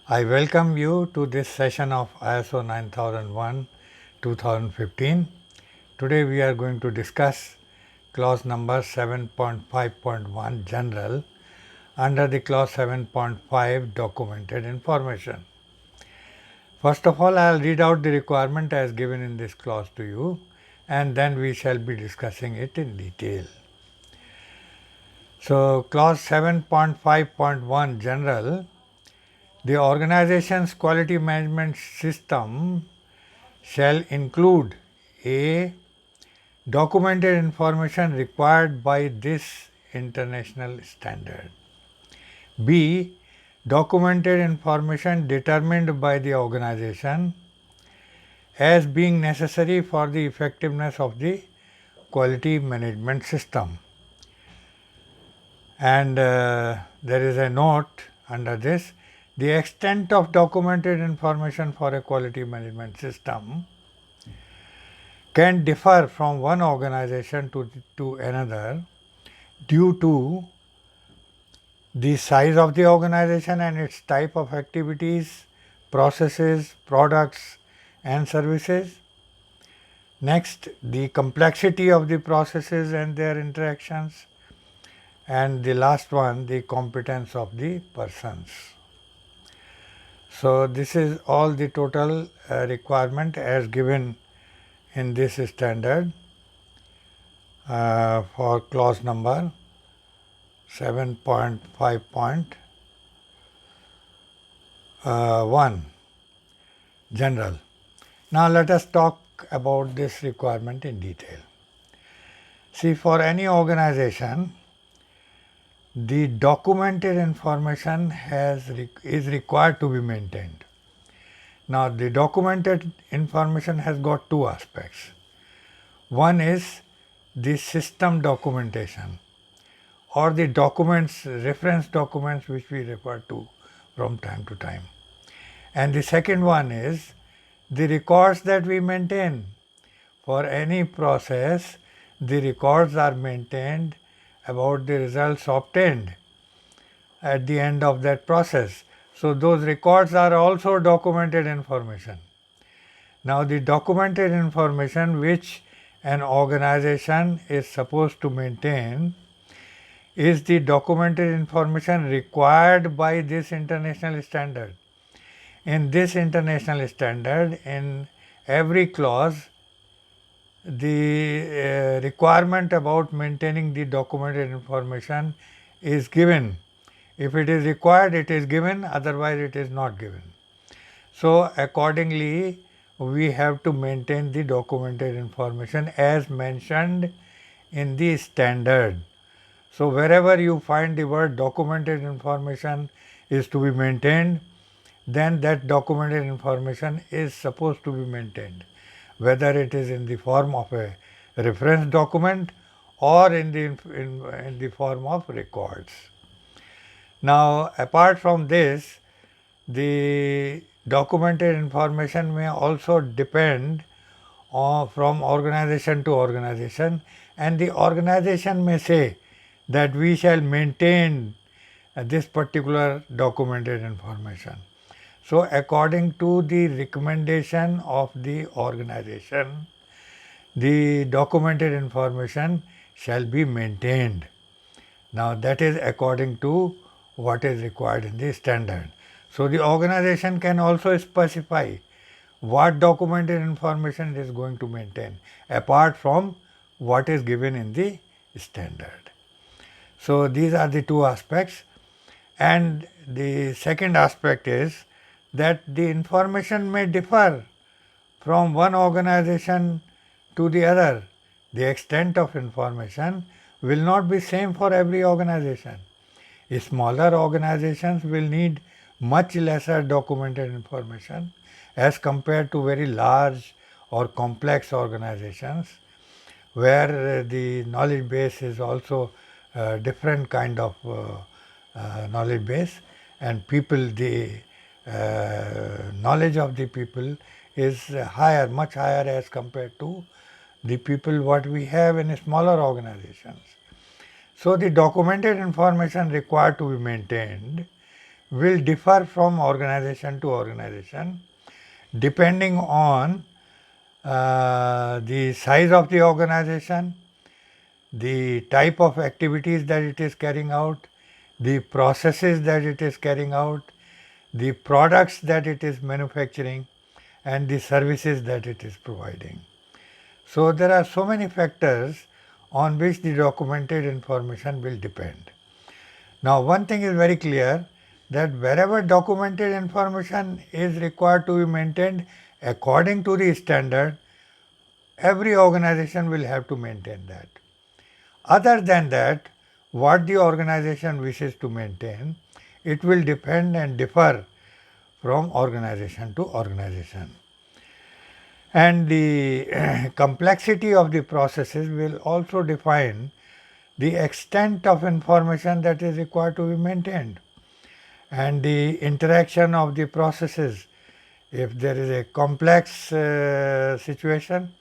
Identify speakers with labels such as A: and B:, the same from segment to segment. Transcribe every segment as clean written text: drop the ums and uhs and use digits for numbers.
A: I welcome you to this session of ISO 9001 2015. Today we are going to discuss clause number 7.5.1 general under the clause 7.5 documented information. First of all, I will read out the requirement as given in this clause to you, and then we shall be discussing it in detail. So, clause 7.5.1 general, the organization's quality management system shall include a documented information required by this international standard, b documented information determined by the organization as being necessary for the effectiveness of the quality management system. And there is a note under this: the extent of documented information for a quality management system can differ from one organization to another due to the size of the organization and its type of activities, processes, products and services. Next, the complexity of the processes and their interactions. And the last one, the competence of the persons. So, this is all the total requirement as given in this standard for clause number 7.5.1 general. Now, let us talk about this requirement in detail. See, for any organization, the documented information is required to be maintained. Now, the documented information has got two aspects. One is the system documentation or the documents, reference documents which we refer to from time to time. And the second one is the records that we maintain. For any process, the records are maintained about the results obtained at the end of that process. So, those records are also documented information. Now, the documented information which an organization is supposed to maintain is the documented information required by this international standard. In this international standard, in every clause, the requirement about maintaining the documented information is given. If it is required, it is given, otherwise it is not given. So, accordingly, we have to maintain the documented information as mentioned in the standard. So, wherever you find the word documented information is to be maintained, then that documented information is supposed to be maintained, whether it is in the form of a reference document or in the form of records. Now, apart from this, the documented information may also depend from organization to organization, and the organization may say that we shall maintain this particular documented information. So, according to the recommendation of the organization, the documented information shall be maintained. Now, that is according to what is required in the standard. So, the organization can also specify what documented information it is going to maintain apart from what is given in the standard. So, these are the two aspects, and the second aspect is that the information may differ from one organization to the other. The extent of information will not be same for every organization. Smaller organizations will need much lesser documented information as compared to very large or complex organizations, where the knowledge base is also different kind of knowledge base, and people, the knowledge of the people is higher, much higher as compared to the people what we have in smaller organizations. So, the documented information required to be maintained will differ from organization to organization depending on the size of the organization, the type of activities that it is carrying out, the processes that it is carrying out, the products that it is manufacturing, and the services that it is providing. So, there are so many factors on which the documented information will depend. Now, one thing is very clear, that wherever documented information is required to be maintained according to the standard, every organization will have to maintain that. Other than that, what the organization wishes to maintain, it will depend and differ from organization to organization. And the complexity of the processes will also define the extent of information that is required to be maintained, and the interaction of the processes. If there is a complex situation,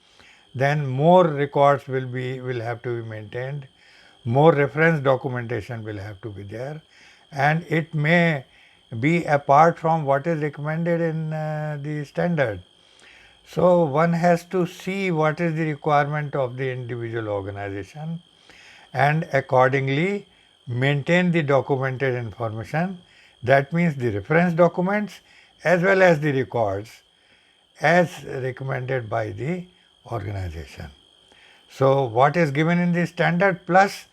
A: then more records will have to be maintained, more reference documentation will have to be there, and it may be apart from what is recommended in the standard. So, one has to see what is the requirement of the individual organization and accordingly maintain the documented information. That means the reference documents as well as the records as recommended by the organization. So, what is given in the standard plus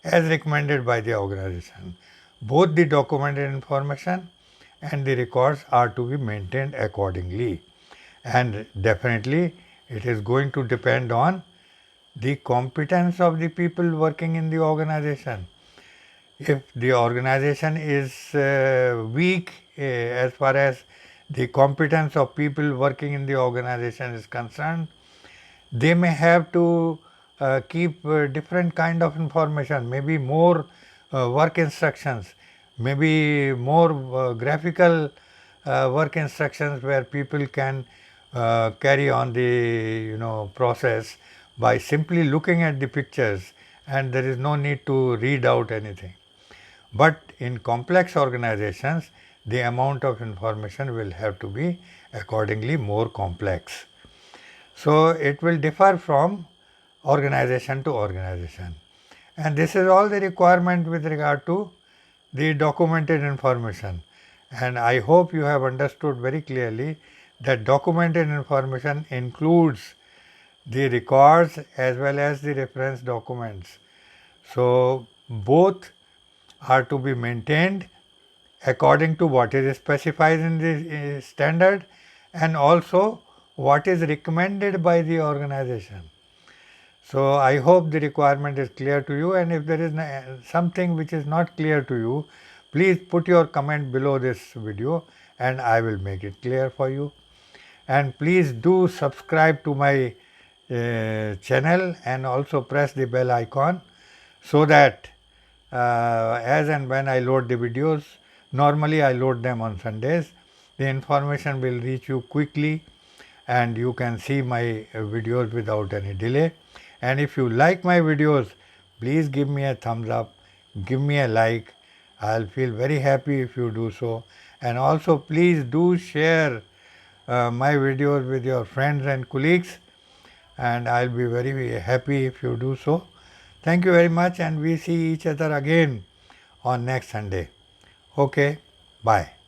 A: as recommended by the organization, both the documented information and the records are to be maintained accordingly, and definitely it is going to depend on the competence of the people working in the organization. If the organization is weak as far as the competence of people working in the organization is concerned, they may have to keep different kind of information, maybe more work instructions, maybe more graphical work instructions where people can carry on the process by simply looking at the pictures, and there is no need to read out anything. But in complex organizations, the amount of information will have to be accordingly more complex. So, it will differ from organization to organization, and this is all the requirement with regard to the documented information. And I hope you have understood very clearly that documented information includes the records as well as the reference documents. So, both are to be maintained according to what is specified in the standard and also what is recommended by the organization. So, I hope the requirement is clear to you, and if there is something which is not clear to you, please put your comment below this video and I will make it clear for you. And please do subscribe to my channel and also press the bell icon, so that as and when I load the videos, normally I load them on Sundays, the information will reach you quickly and you can see my videos without any delay. And if you like my videos, please give me a thumbs up, give me a like. I'll feel very happy if you do so. And also please do share my videos with your friends and colleagues, and I'll be very happy if you do so. Thank you very much, and we see each other again on next Sunday. Okay, bye.